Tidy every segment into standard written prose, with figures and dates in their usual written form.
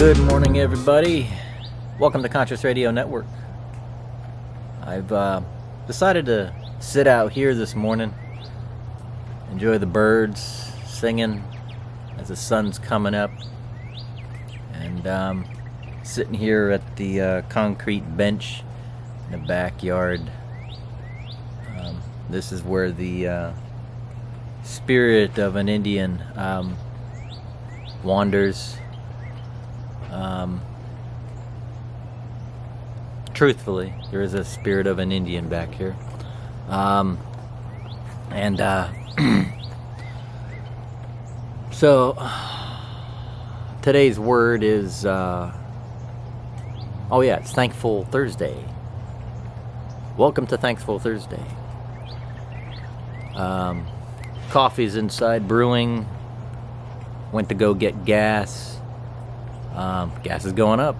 Good morning, everybody. Welcome to Conscious Radio Network. I've decided to sit out here this morning, enjoy the birds singing as the sun's coming up, and sitting here at the concrete bench in the backyard. This is where the spirit of an Indian wanders. Truthfully, there is a spirit of an Indian back here. So today's word is it's Thankful Thursday. Welcome to Thankful Thursday. Coffee's inside brewing. Went to go get gas. Gas is going up.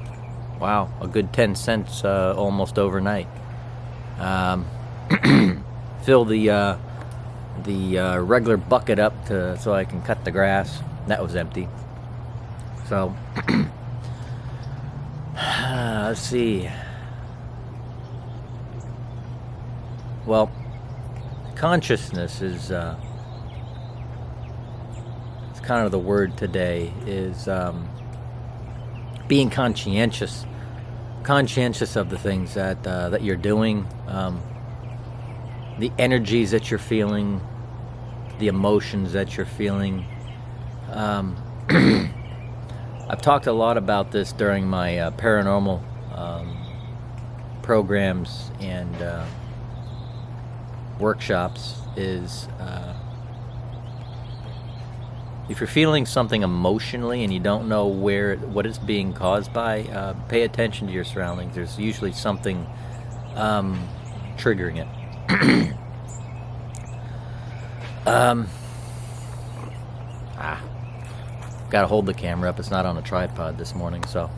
Wow, a good 10 cents almost overnight. Fill the regular bucket up so I can cut the grass. That was empty. So let's see. Well, consciousness is it's kind of the word today. Is being conscientious of the things that you're doing, the energies that you're feeling, the emotions that you're feeling. I've talked a lot about this during my paranormal programs and workshops. Is if you're feeling something emotionally and you don't know what it's being caused by, pay attention to your surroundings. There's usually something triggering it. Gotta hold the camera up. It's not on a tripod this morning, so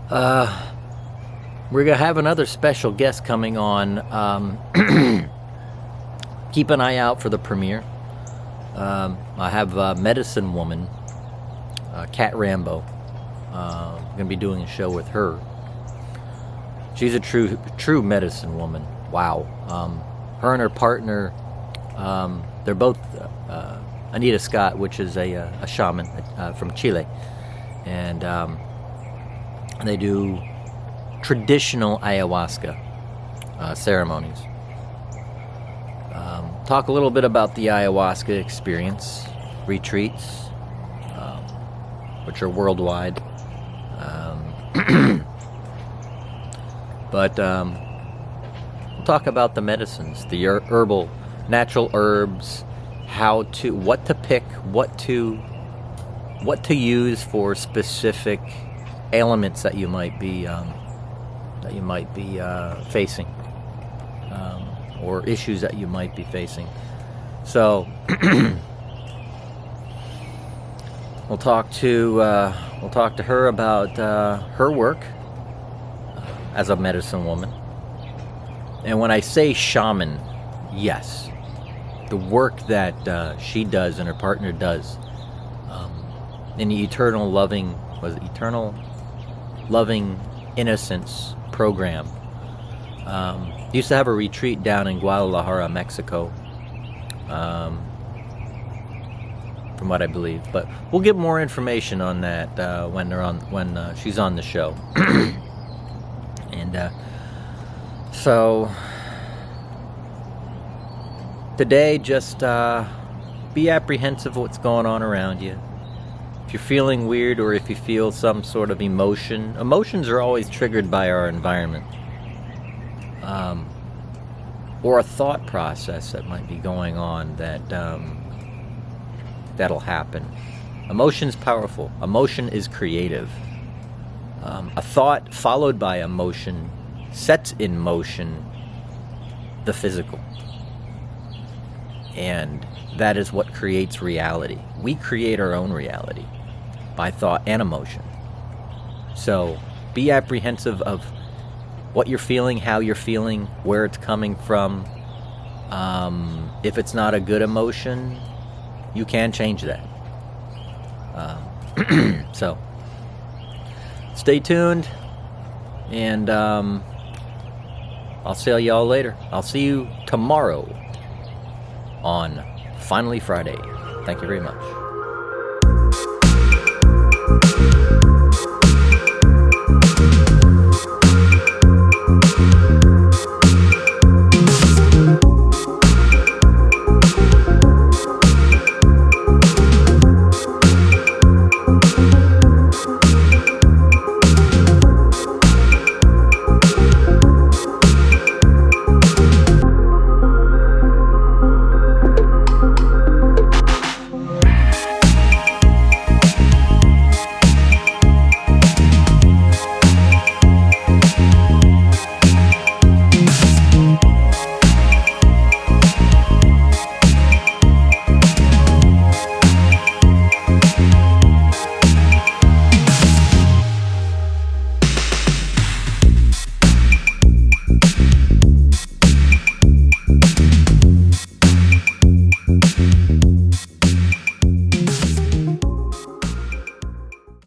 we're gonna have another special guest coming on. Keep an eye out for the premiere. I have Medicine Woman, Cat Rambo. I'm going to be doing a show with her. She's a true medicine woman. Wow. Her and her partner, they're both Anita Scott, which is a shaman from Chile. And they do traditional ayahuasca ceremonies. Talk a little bit about the ayahuasca experience, retreats, which are worldwide. But we'll talk about the medicines, the herbal, natural herbs, what to pick, what to use for specific ailments that you might be facing. Or issues that you might be facing. So we'll talk to her about her work as a medicine woman. And when I say shaman, yes, the work that she does and her partner does in the eternal loving innocence program. Used to have a retreat down in Guadalajara, Mexico, from what I believe. But we'll get more information on that when she's on the show. And so today, just be apprehensive of what's going on around you. If you're feeling weird, or if you feel some sort of emotions are always triggered by our environment. Or a thought process that might be going on that'll happen. Emotion's powerful. Emotion is creative. A thought followed by emotion sets in motion the physical. And that is what creates reality. We create our own reality by thought and emotion. So be apprehensive of what you're feeling, how you're feeling, where it's coming from. If it's not a good emotion, you can change that. So stay tuned, and I'll see y'all later. I'll see you tomorrow on Finally Friday. Thank you very much.